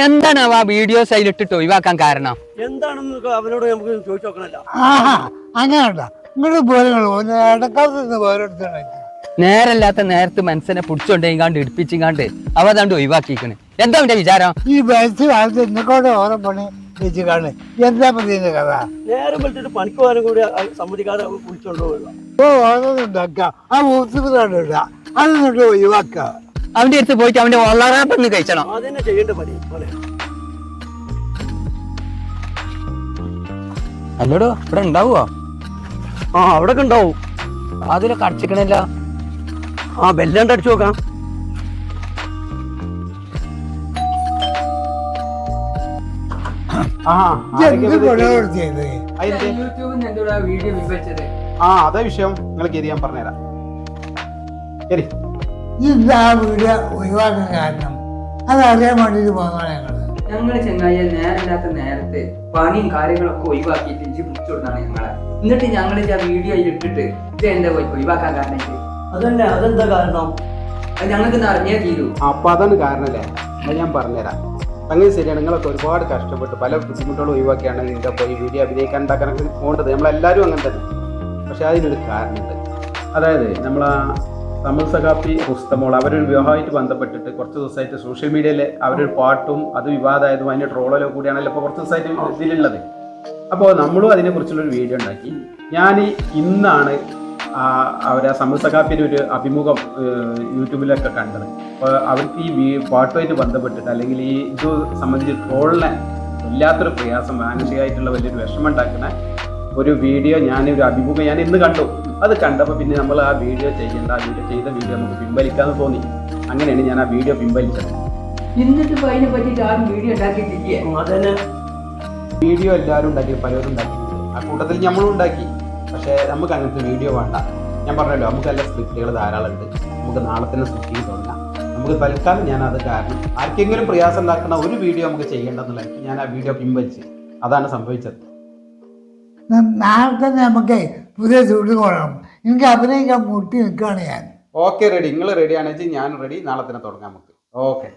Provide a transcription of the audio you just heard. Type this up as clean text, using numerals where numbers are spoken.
എന്താണ് ആ വീഡിയോസ് അതിലിട്ടിട്ട് ഒഴിവാക്കാൻ കാരണം? എന്താണെന്ന് അവനോട് നമുക്ക് ചോദിച്ചു നോക്കണല്ലോ. അങ്ങനെയുണ്ട ഇങ്ങോട്ട് പോലും ഇടക്കാലത്ത് പോലെടുത്തുണ്ടാക്കി നേരല്ലാത്ത നേരത്ത് മനസ്സിനെ പിടിച്ചോണ്ടേക്കാണ്ട് ഇടിപ്പിച്ചിങ്ങാണ്ട് അവ അതാണ്ട് ഒഴിവാക്കിക്കണ്. എന്താ അവന്റെ വിചാരം? ഈ ബസ് കാലത്ത് എന്നെക്കൊണ്ട് ഓരോ പണി വെച്ച് കാണും. എന്താ പ്രതിന്റെ കഥ? നേരം വിളിച്ചിട്ട് പണിക്ക് പോകാനും കൂടി സമ്മതിക്കാതെ വിളിച്ചോണ്ടുപോകുക. ഓരോന്നും ഉണ്ടാക്കുക, ആ ഊത്തുപിടാണ്ട് ഇടുക, അതൊന്നിട്ട് ഒഴിവാക്കുക. അവന്റെ അടുത്ത് പോയിട്ട് അവന്റെ വളരാപ്പെന്ന് കഴിച്ചണം. അതന്നെ ചെയ്യേണ്ട പണി പോലെ. അല്ലടോ ഇവിടെ ഉണ്ടാവുവോ? അവിടെ ഉണ്ടാവും. അതിലൊക്കെ അടച്ചിക്കണല്ലോ. ബെല്ലാണ്ട് അടിച്ചു നോക്കാം. അതാ വിഷയം. നിങ്ങൾ കയറി ഞാൻ പറഞ്ഞുതരാം. ഇതാ വീട് ഒഴിവാക്കാൻ കാരണം അതറിയാൻ വേണ്ടിട്ട് പോകുന്നതാണ് ഞങ്ങള് ചെങ്ങായി നേരമില്ലാത്ത നേരത്തെ പണിയും കാര്യങ്ങളൊക്കെ ഒഴിവാക്കിയിട്ട് ഇഞ്ചി പിടിച്ചോടുന്നാണ് ഞങ്ങളെ. എന്നിട്ട് ഞങ്ങൾ ആ വീഡിയോ ഇട്ടിട്ട് ഇത് എന്താ ഒഴിവാക്കാൻ കാരണം? അതന്നെ, അതെന്താ കാരണം? അത് ഞങ്ങൾക്ക് അറിഞ്ഞേ തീരൂ. അപ്പൊ അതാണ് കാരണല്ലേ. അത് ഞാൻ പറഞ്ഞുതരാം. അങ്ങനെ ശരിയാണ്. നിങ്ങളൊക്കെ ഒരുപാട് കഷ്ടപ്പെട്ട് പല ബുദ്ധിമുട്ടുകളും ഒഴിവാക്കിയാണ് നിന്റെ പോയി വീഡിയോ അഭിനയിക്കാൻ ഉണ്ടാക്കാനൊക്കെ പോകേണ്ടത്. നമ്മളെല്ലാവരും അങ്ങനെ തന്നെ. പക്ഷെ അതിനൊരു കാരണമുണ്ട്. അതായത് നമ്മളാ തമിഴ് സഖാപ്പി പുസ്തമോൾ അവരൊരു വിവാഹമായിട്ട് ബന്ധപ്പെട്ടിട്ട് കുറച്ച് ദിവസമായിട്ട് സോഷ്യൽ മീഡിയയിൽ അവരൊരു പാട്ടും അത് വിവാദമായതും അതിൻ്റെ ട്രോളോ കൂടിയാണല്ലോ ഇപ്പോൾ കുറച്ച് ദിവസമായിട്ട് ഇതിലുള്ളത്. അപ്പോൾ നമ്മളും അതിനെക്കുറിച്ചുള്ളൊരു വീഡിയോ ഉണ്ടാക്കി. ഞാൻ ഇന്നാണ് അവരെ തമിഴ് സഖാപ്പിൻ്റെ ഒരു അഭിമുഖം യൂട്യൂബിലൊക്കെ കണ്ടത്. അപ്പോൾ അവർക്ക് ഈ പാട്ടുമായിട്ട് ബന്ധപ്പെട്ടിട്ട് അല്ലെങ്കിൽ ഈ ഇത് സംബന്ധിച്ച് ട്രോളിനെ വല്ലാത്തൊരു പ്രയാസം, മാനസികമായിട്ടുള്ള വലിയൊരു വിഷമം ഉണ്ടാക്കുന്ന ഒരു വീഡിയോ ഞാനൊരു അഭിമുഖം ഞാൻ ഇന്ന് കണ്ടു. അത് കണ്ടപ്പോൾ പിന്നെ നമ്മൾ ആ വീഡിയോ ചെയ്യേണ്ട, ആ വീഡിയോ ചെയ്ത വീഡിയോ നമുക്ക് പിൻവലിക്കാമെന്ന് തോന്നി. അങ്ങനെയാണ് ഞാൻ ആ വീഡിയോ പിൻവലിച്ചത്. എന്നിട്ട് അതിനെ പറ്റിയിട്ട് ആരും വീഡിയോ ഉണ്ടാക്കിയിട്ടില്ലേ? അതന്നെ, വീഡിയോ എല്ലാവരും ഉണ്ടാക്കി, പലരും ഉണ്ടാക്കിയിട്ടുണ്ട്. ആ കൂട്ടത്തിൽ നമ്മളും ഉണ്ടാക്കി. പക്ഷേ നമുക്ക് അങ്ങനത്തെ വീഡിയോ വേണ്ട. ഞാൻ പറഞ്ഞല്ലോ, നമുക്ക് എല്ലാ സ്ക്രിപ്റ്റുകൾ ധാരാളം ഉണ്ട്. നമുക്ക് നാളെ തന്നെ സ്ക്രിപ്റ്റ് തുടങ്ങാം. നമുക്ക് തൽക്കാലം ഞാൻ അത് കാരണം ആർക്കെങ്കിലും പ്രയാസം ഉണ്ടാക്കുന്ന ഒരു വീഡിയോ നമുക്ക് ചെയ്യേണ്ടെന്നുള്ള ഞാൻ ആ വീഡിയോ പിൻവലിച്ച്. അതാണ് സംഭവിച്ചത്. നാളെ തന്നെ നമുക്ക് പുതിയ ചൂട് കൊള്ളണം. എനിക്ക് അഭിനയിക്കാൻ മുട്ടി നിൽക്കുകയാണ് ഞാൻ. Okay, ready. നിങ്ങൾ റെഡി ആണെന്ന് വെച്ചാൽ ഞാൻ റെഡി. നാളെ തന്നെ തുടങ്ങാം നമുക്ക്. ഓക്കെ.